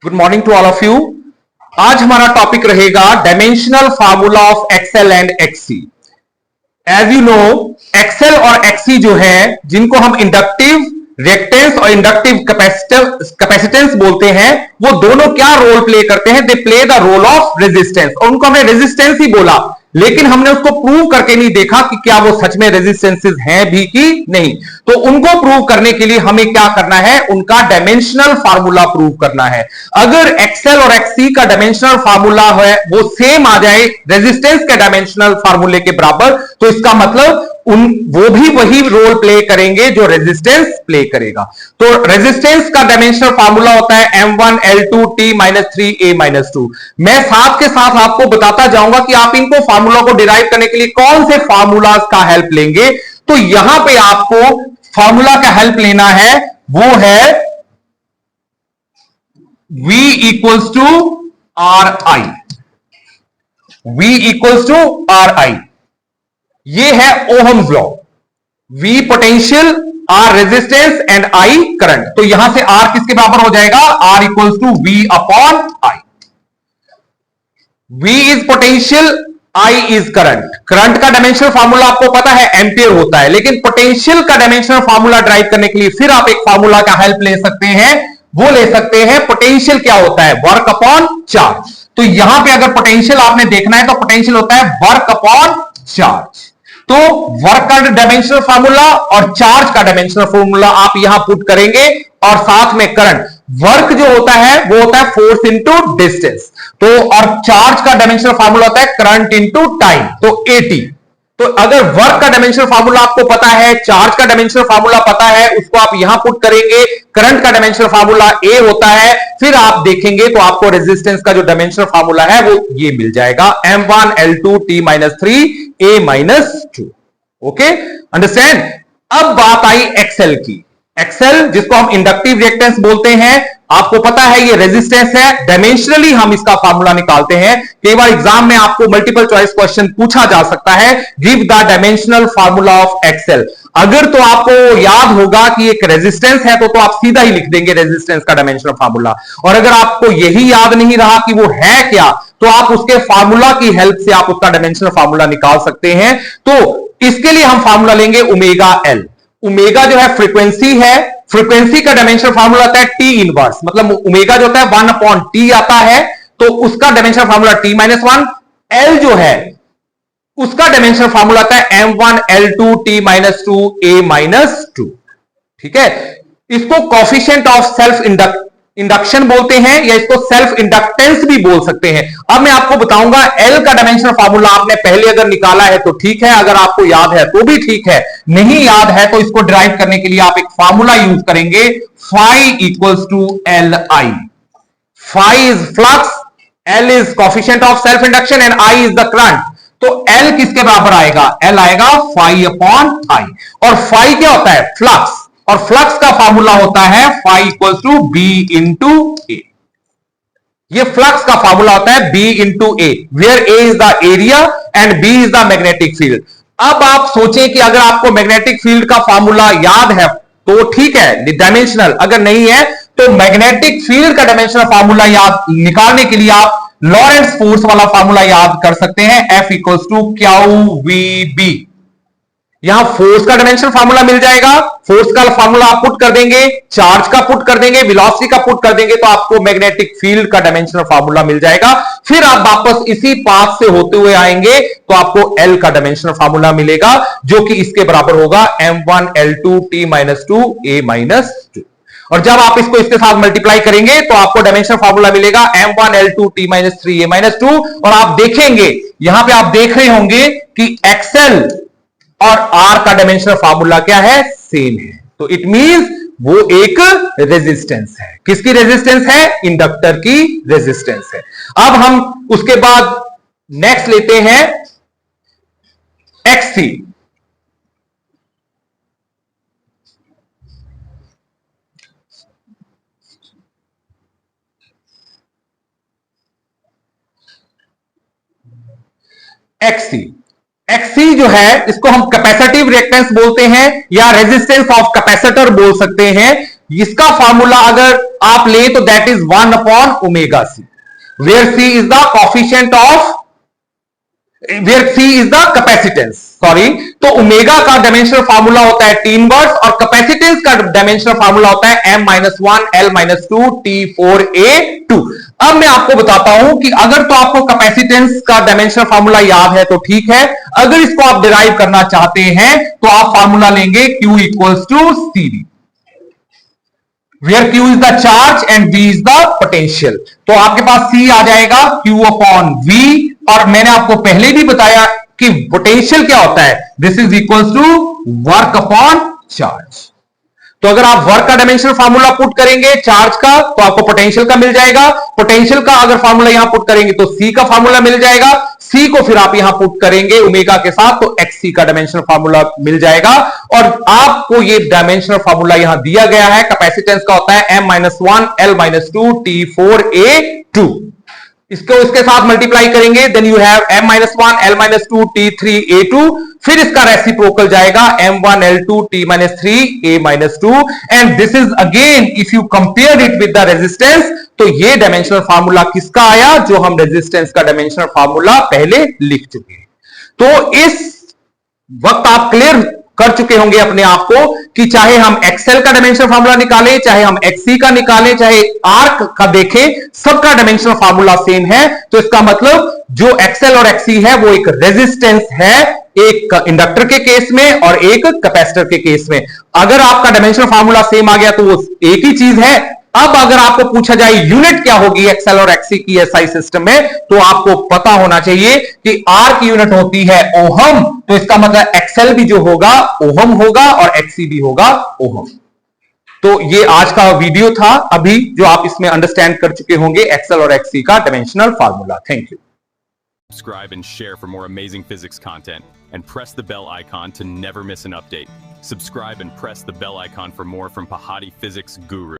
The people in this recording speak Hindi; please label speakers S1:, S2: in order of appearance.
S1: Good morning to all of you. आज हमारा टॉपिक रहेगा dimensional formula of XL and XC. As you know, XL और एक्ससी जो है, जिनको हम इंडक्टिव रिएक्टेंस और इंडक्टिव कैपेसिटेंस बोलते हैं, वो दोनों क्या रोल प्ले करते हैं? They play the role of resistance. और उनको हमने रेजिस्टेंस ही बोला, लेकिन हमने उसको प्रूव करके नहीं देखा कि क्या वो सच में रेजिस्टेंसेस हैं भी कि नहीं। तो उनको प्रूव करने के लिए हमें क्या करना है? उनका डायमेंशनल फार्मूला प्रूव करना है। अगर एक्सएल और एक्ससी का डायमेंशनल फार्मूला है वो सेम आ जाए रेजिस्टेंस के डायमेंशनल फार्मूले के बराबर, तो इसका मतलब वो भी वही रोल प्ले करेंगे जो रेजिस्टेंस प्ले करेगा। तो रेजिस्टेंस का डायमेंशनल फार्मूला होता है M1 L2 T - 3 A - 2। मैं साथ के साथ आपको बताता जाऊंगा कि आप इनको फार्मूला को डिराइव करने के लिए कौन से फार्मूलाज का हेल्प लेंगे। तो यहां पे आपको फार्मूला का हेल्प लेना है, वो है V = RI। V = RI, ये है Ohm's law. V potential, R resistance and I current. तो यहां से R किसके बराबर हो जाएगा? R = V/I। V is potential, I is current. Current का डायमेंशनल फार्मूला आपको पता है एम्पियर होता है, लेकिन पोटेंशियल का डायमेंशनल फार्मूला ड्राइव करने के लिए फिर आप एक फार्मूला का हेल्प ले सकते हैं। वो ले सकते हैं, पोटेंशियल क्या होता है? Work upon charge. तो यहां पे अगर पोटेंशियल आपने देखना है तो पोटेंशियल होता है वर्क अपॉन चार्ज। तो वर्क का डायमेंशनल फार्मूला और चार्ज का डायमेंशनल फार्मूला आप यहां पुट करेंगे, और साथ में करंट। वर्क जो होता है वो होता है फोर्स इंटू डिस्टेंस। तो और चार्ज का डायमेंशनल फार्मूला होता है करंट इंटू टाइम, तो AT। तो अगर वर्क का डायमेंशनल फार्मूला आपको पता है, चार्ज का डायमेंशनल फार्मूला पता है, उसको आप यहां पुट करेंगे। करंट का डायमेंशनल फार्मूला A होता है, फिर आप देखेंगे तो आपको रेजिस्टेंस का जो डायमेंशनल फार्मूला है वो ये मिल जाएगा, M1 L2 T - 3 A - 2। Okay, understand. अब बात आई एक्सएल की। एक्सएल, जिसको हम इंडक्टिव रिएक्टेंस बोलते हैं, आपको पता है ये रेजिस्टेंस है। डायमेंशनली हम इसका फार्मूला निकालते हैं। कई बार एग्जाम में आपको मल्टीपल चॉइस क्वेश्चन पूछा जा सकता है, give the dimensional formula of XL. अगर तो आपको याद होगा कि एक रेजिस्टेंस है तो आप सीधा ही लिख देंगे रेजिस्टेंस का डायमेंशनल फार्मूला। और अगर आपको यही याद नहीं रहा कि वो है क्या, तो आप उसके फार्मूला की हेल्प से आप उसका डायमेंशनल फार्मूला निकाल सकते हैं। तो इसके लिए हम फार्मूला लेंगे ओमेगा एल। ओमेगा जो है फ्रीक्वेंसी है, फ्रीक्वेंसी का डायमेंशनल फार्मूला आता है T इनवर्स, मतलब ओमेगा जो होता है 1/T आता है, तो उसका डायमेंशनल फार्मूला T - 1। L जो है उसका डायमेंशनल फार्मूला आता है M1 L2 T - 2 A - 2। ठीक है, इसको कोफिशिएंट ऑफ सेल्फ इंडक्शन बोलते हैं, या इसको सेल्फ इंडक्टेंस भी बोल सकते हैं। अब मैं आपको बताऊंगा L का डायमेंशनल फार्मूला आपने पहले अगर निकाला है तो ठीक है, अगर आपको याद है तो भी ठीक है, नहीं याद है तो इसको डिराइव करने के लिए आप एक फार्मूला यूज करेंगे, phi = Li। phi is flux, L is coefficient of self induction and I is the current. तो L किसके बराबर आएगा? L आएगा phi/I। और phi क्या होता है? फ्लक्स। और फ्लक्स का फार्मूला होता है phi = B × A। ये फ्लक्स का फार्मूला होता है B × A, where A is the area and B is the magnetic field. अब आप सोचें कि अगर आपको मैग्नेटिक फील्ड का फार्मूला याद है तो ठीक है, डायमेंशनल। अगर नहीं है तो मैग्नेटिक फील्ड का डायमेंशनल फार्मूला याद निकालने के लिए आप लॉरेंट्ज फोर्स वाला फार्मूला याद कर सकते हैं, F = QVB। यहां फोर्स का डायमेंशनल फार्मूला मिल जाएगा, फोर्स का फार्मूला आप पुट कर देंगे, चार्ज का पुट कर देंगे, वेलोसिटी का पुट कर देंगे, तो आपको मैग्नेटिक फील्ड का डायमेंशनल फार्मूला मिल जाएगा। फिर आप वापस इसी पाथ से होते हुए आएंगे तो आपको L का डायमेंशनल फार्मूला मिलेगा, जो कि इसके बराबर होगा M1 L2 T - 2 A - 2। और जब आप इसको इसके साथ मल्टीप्लाई करेंगे तो आपको डायमेंशनल फार्मूला मिलेगा M1 L2 T - 3 A - 2। और आप देखेंगे, यहां पे आप देख रहे होंगे कि एक्सएल और R का डायमेंशनल फार्मूला क्या है? सेम है। तो इट मींस वो एक रेजिस्टेंस है। किसकी रेजिस्टेंस है? इंडक्टर की रेजिस्टेंस है। अब हम उसके बाद नेक्स्ट लेते हैं XC। XC जो है, इसको हम कैपेसिटिव रिएक्टेंस बोलते हैं या रेजिस्टेंस ऑफ कैपेसिटर बोल सकते हैं। इसका फॉर्मूला अगर आप ले तो that is 1/ω/c, where c is the coefficient of, where c is the capacitance, sorry. तो ओमेगा का डायमेंशनल फार्मूला होता है T इनवर्स और कैपेसिटेंस का डायमेंशनल फार्मूला होता है m-1 l-2 T4a2। अब मैं आपको बताता हूं कि अगर तो आपको कैपेसिटेंस का डायमेंशनल फार्मूला याद है तो ठीक है, अगर इसको आप डिराइव करना चाहते हैं तो आप फार्मूला लेंगे Q equals to CD, where Q is the charge and V is the potential। तो आपके पास C आ जाएगा Q अपॉन V, और मैंने आपको पहले भी बताया कि पोटेंशियल क्या होता है, this is equals to work upon charge. तो अगर आप वर्क का डायमेंशनल फार्मूला पुट करेंगे चार्ज का तो आपको पोटेंशियल का मिल जाएगा, पोटेंशियल का अगर फार्मूला यहां पुट करेंगे तो C का फार्मूला मिल जाएगा, C को फिर आप यहां पुट करेंगे ओमेगा के साथ तो XC का डायमेंशनल फार्मूला मिल जाएगा। और आपको ये डायमेंशनल फार्मूला यहां दिया गया है, कैपेसिटेंस का होता है m-1 l-2 T4a2। इसको इसके साथ मल्टीप्लाई करेंगे then you have m-1 l-2 T3a2, फिर इसका रेसिप्रोकल जाएगा m1 l2 T-3a-2, and this is again if you compare it with the resistance, तो ये डायमेंशनल फार्मूला किसका आया, जो हम रेजिस्टेंस का डायमेंशनल फार्मूला पहले लिख चुके हैं। तो इस वक्त आप क्लियर कर चुके होंगे अपने आप को कि चाहे हम एक्सएल का डायमेंशनल फार्मूला निकालें, चाहे हम एक्ससी का निकालें, चाहे आर्क का देखें, सबका डायमेंशनल फार्मूला सेम है। तो इसका मतलब जो एक्सएल और एक्ससी है वो एक रेजिस्टेंस है, एक इंडक्टर के केस में और एक कैपेसिटर के केस में। अगर आपका डायमेंशनल फार्मूला सेम आ गया तो वो एक ही चीज है। अब अगर आपको पूछा जाए यूनिट क्या होगी एक्सएल और एक्ससी की एसआई सिस्टम में, तो आपको पता होना चाहिए कि आर की यूनिट होती है ओहम, तो इसका मतलब एक्सएल भी जो होगा ओहम होगा और एक्ससी भी होगा ओहम। तो ये आज का वीडियो था अभी जो आप इसमें अंडरस्टैंड कर चुके होंगे एक्सएल और एक्ससी का dimensional formula. Thank you.
S2: Subscribe and share for more amazing physics content, and press the bell icon to never miss an update. Subscribe and press the bell icon for more from Pahati Physics Guru.